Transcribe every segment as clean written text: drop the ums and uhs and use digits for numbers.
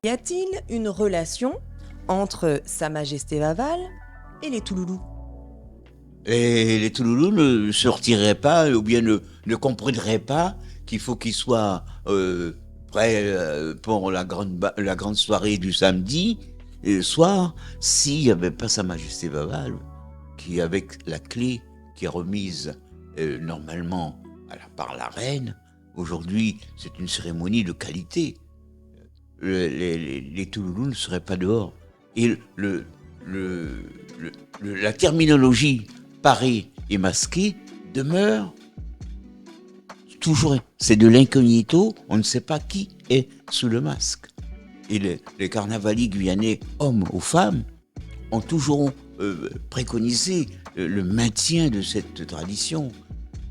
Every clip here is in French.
Y a-t-il une relation entre Sa Majesté Vaval et les Touloulous? Et les Touloulous ne se retireraient pas ou bien ne comprendraient pas qu'il faut qu'ils soient prêts pour la grande soirée du samedi soir s'il n'y avait pas Sa Majesté Vaval qui, avec la clé qui est remise normalement par la reine, aujourd'hui c'est une cérémonie de qualité. Les Touloulous ne seraient pas dehors. Et le- la terminologie paré et masqué demeure toujours. C'est de l'incognito, on ne sait pas qui est sous le masque. Et les carnavaliers guyanais, hommes ou femmes, ont toujours préconisé le maintien de cette tradition.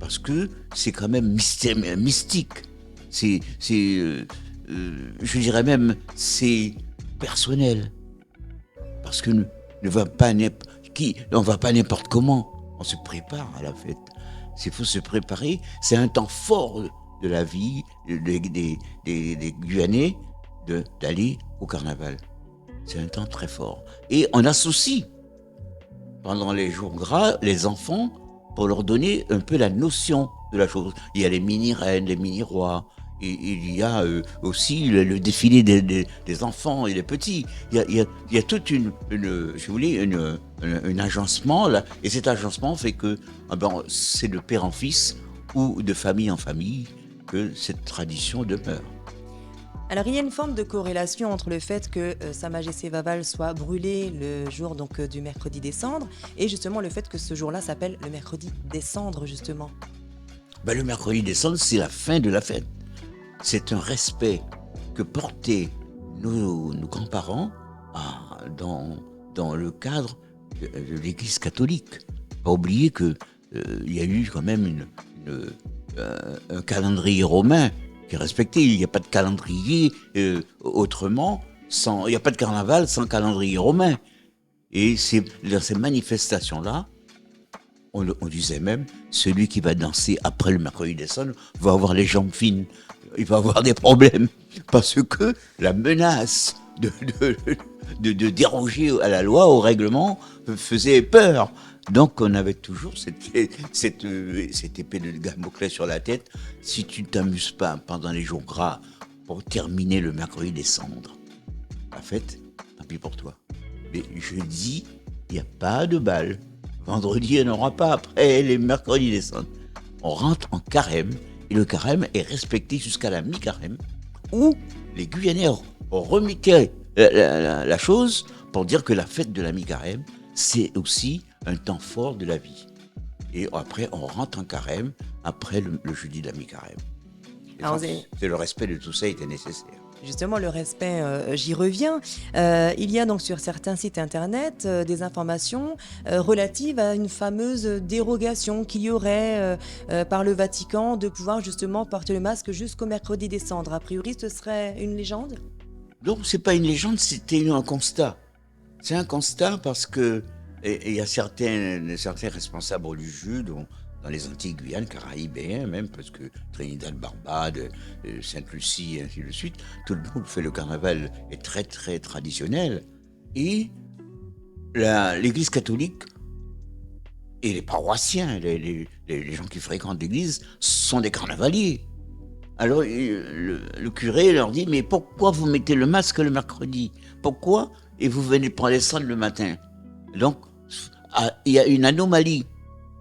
Parce que c'est quand même mystique. Je dirais même, c'est personnel. Parce que on va pas n'importe comment. On se prépare à la fête. S'il faut se préparer, c'est un temps fort de la vie des Guyanais d'aller au carnaval. C'est un temps très fort. Et on associe, pendant les jours gras, les enfants pour leur donner un peu la notion de la chose. Il y a les mini-reines, les mini-rois. Et il y a aussi le défilé des enfants et des petits. Il y a toute si vous voulez, un agencement là, et cet agencement fait que c'est de père en fils ou de famille en famille que cette tradition demeure. Alors, il y a une forme de corrélation entre le fait que Sa Majesté Vaval soit brûlée le jour du mercredi des cendres et justement le fait que ce jour-là s'appelle le mercredi des cendres, justement. Le mercredi des cendres, c'est la fin de la fête. C'est un respect que portaient nos grands-parents dans le cadre de l'Église catholique. Pas oublier qu'il y a eu quand même un calendrier romain qui est respecté. Il n'y a pas de calendrier autrement, il n'y a pas de carnaval sans calendrier romain. Et c'est dans ces manifestations-là, on disait même, celui qui va danser après le mercredi des cendres va avoir les jambes fines. Il va avoir des problèmes. Parce que la menace de déroger à la loi, au règlement, faisait peur. Donc on avait toujours cette épée de Damoclès sur la tête. Si tu ne t'amuses pas pendant les jours gras pour terminer le mercredi des cendres, la fête, tant pis pour toi. Mais jeudi, il n'y a pas de bal. Vendredi, il n'y en aura pas après les mercredis des cendres. On rentre en carême, et le carême est respecté jusqu'à la mi-carême, où les Guyanais ont remarqué la chose pour dire que la fête de la mi-carême, c'est aussi un temps fort de la vie. Et après, on rentre en carême après le jeudi de la mi-carême. Alors, C'est le respect de tout ça était nécessaire. Justement, le respect, j'y reviens. Il y a donc sur certains sites internet des informations relatives à une fameuse dérogation qu'il y aurait par le Vatican de pouvoir justement porter le masque jusqu'au mercredi des cendres. A priori, ce serait une légende? Donc, c'est pas une légende, c'était un constat. C'est un constat parce que il y a certains responsables religieux dans les Antilles-Guyane, Caraïbes, même, parce que Trinidad, Barbade, Sainte-Lucie, et ainsi de suite, tout le monde fait le carnaval, est très très traditionnel. Et l'Église catholique et les paroissiens, les gens qui fréquentent l'Église, sont des carnavaliers. Alors le curé leur dit, mais pourquoi vous mettez le masque le mercredi? Pourquoi? Et vous venez prendre les cendres le matin. Donc, il y a une anomalie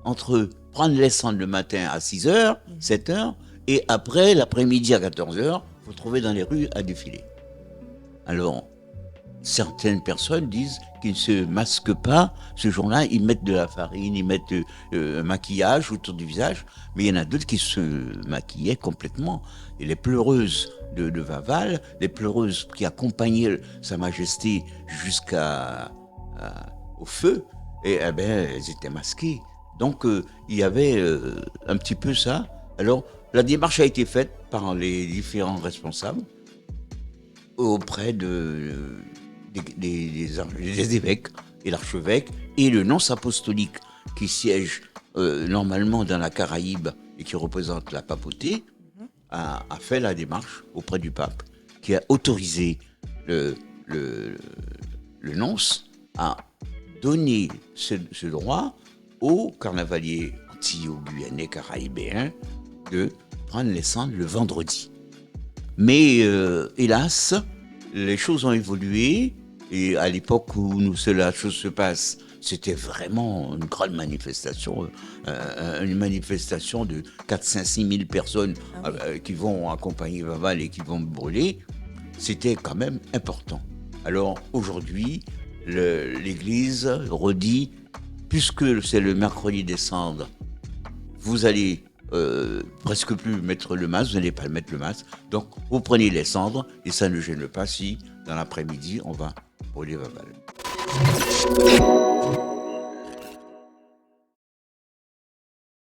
entre prendre les cendres le matin à 6h, 7h, et après, l'après-midi à 14h, vous trouvez dans les rues à défiler. Alors, certaines personnes disent qu'ils ne se masquent pas ce jour-là, ils mettent de la farine, ils mettent un maquillage autour du visage, mais il y en a d'autres qui se maquillaient complètement. Et les pleureuses de Vaval, les pleureuses qui accompagnaient Sa Majesté au feu, elles étaient masquées. Donc il y avait un petit peu ça. Alors la démarche a été faite par les différents responsables auprès des évêques et l'archevêque et le nonce apostolique qui siège normalement dans la Caraïbe et qui représente la papauté, a fait la démarche auprès du pape qui a autorisé le, le, le nonce a donné ce droit aux carnavaliers antillais, caraïbéens de prendre les cendres le vendredi. Mais hélas, les choses ont évolué et à l'époque où la chose se passe, c'était vraiment une grande manifestation, une manifestation de 4, 5, 6 000 personnes qui vont accompagner Vaval et qui vont brûler. C'était quand même important. Alors aujourd'hui, l'Église redit, puisque c'est le mercredi des cendres, vous allez presque plus mettre le masque, vous n'allez pas mettre le masque. Donc, vous prenez les cendres et ça ne gêne pas si, dans l'après-midi, on va brûler Vaval.